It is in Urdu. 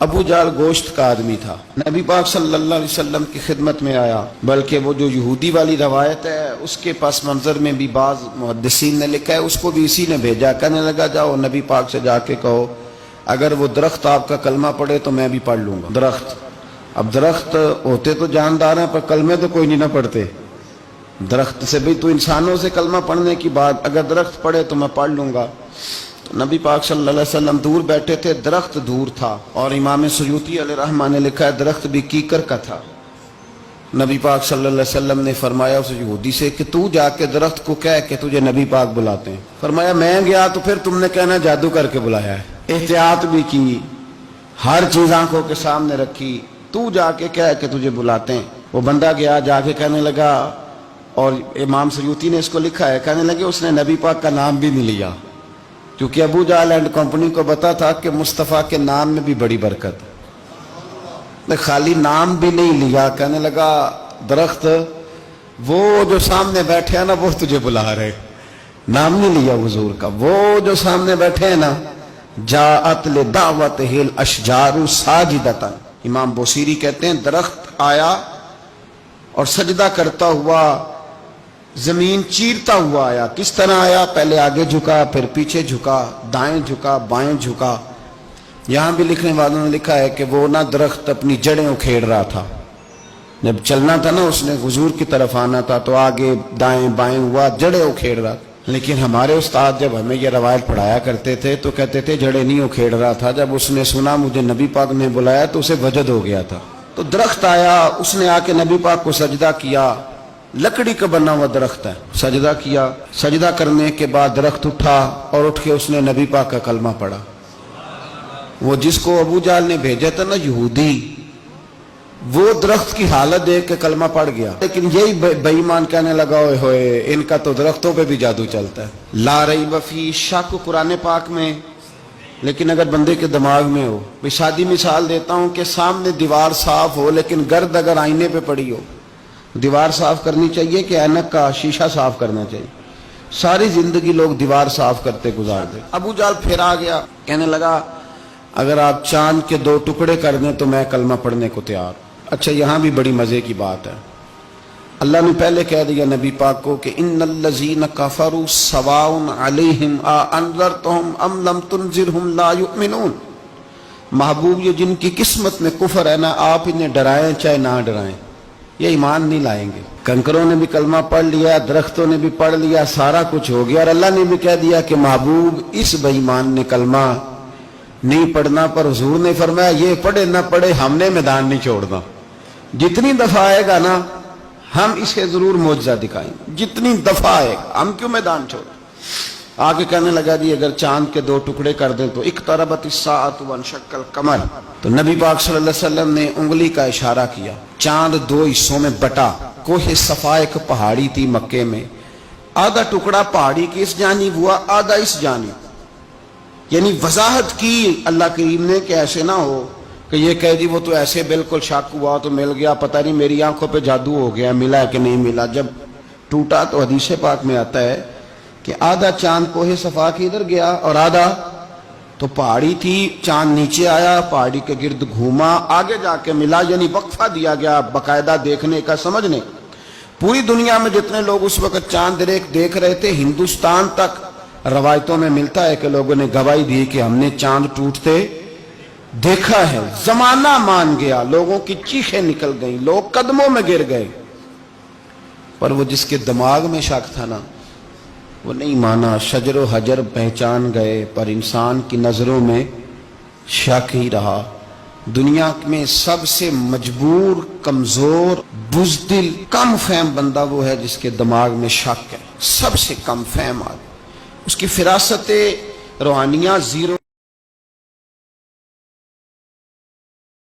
ابو جال گوشت کا آدمی تھا، نبی پاک صلی اللہ علیہ وسلم کی خدمت میں آیا، بلکہ وہ جو یہودی والی روایت ہے اس کے پس منظر میں بھی بعض محدثین نے لکھا ہے اس کو بھی اسی نے بھیجا، کہنے لگا جاؤ نبی پاک سے جا کے کہو اگر وہ درخت آپ کا کلمہ پڑھے تو میں بھی پڑھ لوں گا۔ درخت، اب درخت ہوتے تو جاندار ہیں پر کلمے تو کوئی نہیں نہ پڑھتے، درخت سے بھی تو انسانوں سے کلمہ پڑھنے کی بات، اگر درخت پڑھے تو میں پڑھ لوں گا۔ نبی پاک صلی اللہ علیہ وسلم دور بیٹھے تھے، درخت دور تھا، اور امام سیوطی علیہ رحمہ نے لکھا ہے درخت بھی کیکر کا تھا۔ نبی پاک صلی اللہ علیہ وسلم نے فرمایا اس یہودی سے کہ تو جا کے درخت کو کہہ کہ تجھے نبی پاک بلاتے ہیں۔ فرمایا میں گیا تو پھر تم نے کہنا جادو کر کے بلایا ہے۔ احتیاط بھی کی، ہر چیز آنکھوں کے سامنے رکھی، تو جا کے کہہ کہ تجھے بلاتے ہیں۔ وہ بندہ گیا، جا کے کہنے لگا، اور امام سیوطی نے اس کو لکھا ہے، کہنے لگے اس نے نبی پاک کا نام بھی نہیں لیا، کیونکہ ابو جہل اینڈ کمپنی کو پتا تھا کہ مصطفیٰ کے نام میں بھی بڑی برکت ہے، خالی نام بھی نہیں لیا۔ کہنے لگا درخت وہ جو سامنے بیٹھے ہیں نا وہ تجھے بلا رہے، نام نہیں لیا حضور کا، وہ جو سامنے بیٹھے ہیں نا، جاءت لدعوتہ الاشجار ساجدۃ، امام بوصیری کہتے ہیں درخت آیا اور سجدہ کرتا ہوا، زمین چیرتا ہوا آیا۔ کس طرح آیا؟ پہلے آگے جھکا، پھر پیچھے جھکا، دائیں جھکا، بائیں جھکا۔ یہاں بھی لکھنے والوں نے لکھا ہے کہ وہ نہ درخت اپنی جڑیں اکھیڑ رہا تھا، جب چلنا تھا نا اس نے حضور کی طرف آنا تھا تو آگے دائیں بائیں ہوا، جڑیں اکھیڑ رہا تھا۔ لیکن ہمارے استاد جب ہمیں یہ روایت پڑھایا کرتے تھے تو کہتے تھے جڑیں نہیں اکھیڑ رہا تھا، جب اس نے سنا مجھے نبی پاک نے بلایا تو اسے وجد ہو گیا تھا۔ تو درخت آیا، اس نے آ کے نبی پاک کو سجدہ کیا، لکڑی کا بنا ہوا درخت ہے، سجدہ کیا۔ سجدہ کرنے کے بعد درخت اٹھا اور اٹھ کے اس نے نبی پاک کا کلمہ پڑھا۔ وہ جس کو ابو جہل نے بھیجا تھا نا یہودی، وہ درخت کی حالت دیکھ کے کلمہ پڑھ گیا، لیکن یہی بے ایمان کہنے لگا اوئے ہوئے ان کا تو درختوں پہ بھی جادو چلتا ہے۔ لا ریب فیہ، شک قرآن پاک میں، لیکن اگر بندے کے دماغ میں ہو، میں شادی مثال دیتا ہوں کہ سامنے دیوار صاف ہو لیکن گرد اگر آئینے پہ پڑی ہو، دیوار صاف کرنی چاہیے کہ اینک کا شیشہ صاف کرنا چاہیے؟ ساری زندگی لوگ دیوار صاف کرتے گزار دے۔ ابو جہل پھر آ گیا، کہنے لگا اگر آپ چاند کے 2 ٹکڑے کر دیں تو میں کلمہ پڑھنے کو تیار۔ اچھا یہاں بھی بڑی مزے کی بات ہے، اللہ نے پہلے کہہ دیا نبی پاک کو کہ ان الذین کفروا سواء علیہم اانذرتہم ام لم تنذرہم لا یؤمنون۔ محبوب یہ جن کی قسمت میں کفر ہے نا، آپ انہیں ڈرائیں چاہے نہ ڈرائیں، یہ ایمان نہیں لائیں گے۔ کنکروں نے بھی کلمہ پڑھ لیا، درختوں نے بھی پڑھ لیا، سارا کچھ ہو گیا، اور اللہ نے بھی کہہ دیا کہ محبوب اس بے ایمان نے کلمہ نہیں پڑھنا، پر حضور نے فرمایا یہ پڑھے نہ پڑھے ہم نے میدان نہیں چھوڑنا، جتنی دفعہ آئے گا نا ہم اسے ضرور معجزہ دکھائیں گے، جتنی دفعہ آئے گا، ہم کیوں میدان چھوڑیں۔ آگے کہنے لگا جی اگر چاند کے 2 ٹکڑے کر دیں تو اقتربت الساعۃ وانشق القمر، تو نبی پاک صلی اللہ علیہ وسلم نے انگلی کا اشارہ کیا، چاند 2 حصوں میں بٹا۔ کوہ صفا ایک پہاڑی تھی مکے میں، آدھا ٹکڑا پہاڑی کی اس جانب ہوا، آدھا اس جانب، یعنی وضاحت کی اللہ کریم نے کہ ایسے نہ ہو کہ یہ کہہ دی وہ تو ایسے بالکل شک ہوا تو مل گیا، پتہ نہیں میری آنکھوں پہ جادو ہو گیا، ملا ہے کہ نہیں ملا۔ جب ٹوٹا تو حدیث پاک میں آتا ہے کہ آدھا چاند کوہ صفا کی ادھر گیا اور آدھا تو پہاڑی تھی، چاند نیچے آیا، پہاڑی کے گرد گھوما، آگے جا کے ملا، یعنی وقفہ دیا گیا باقاعدہ دیکھنے کا، سمجھنے۔ پوری دنیا میں جتنے لوگ اس وقت چاند دیکھ رہے تھے، ہندوستان تک روایتوں میں ملتا ہے کہ لوگوں نے گواہی دی کہ ہم نے چاند ٹوٹتے دیکھا ہے۔ زمانہ مان گیا، لوگوں کی چیخیں نکل گئیں، لوگ قدموں میں گر گئے، پر وہ جس کے دماغ میں شک تھا نا وہ نہیں مانا۔ شجر و حجر پہچان گئے پر انسان کی نظروں میں شک ہی رہا۔ دنیا میں سب سے مجبور، کمزور، بزدل، کم فہم بندہ وہ ہے جس کے دماغ میں شک ہے، سب سے کم فہم آدمی، اس کی فراست روحانیہ زیرو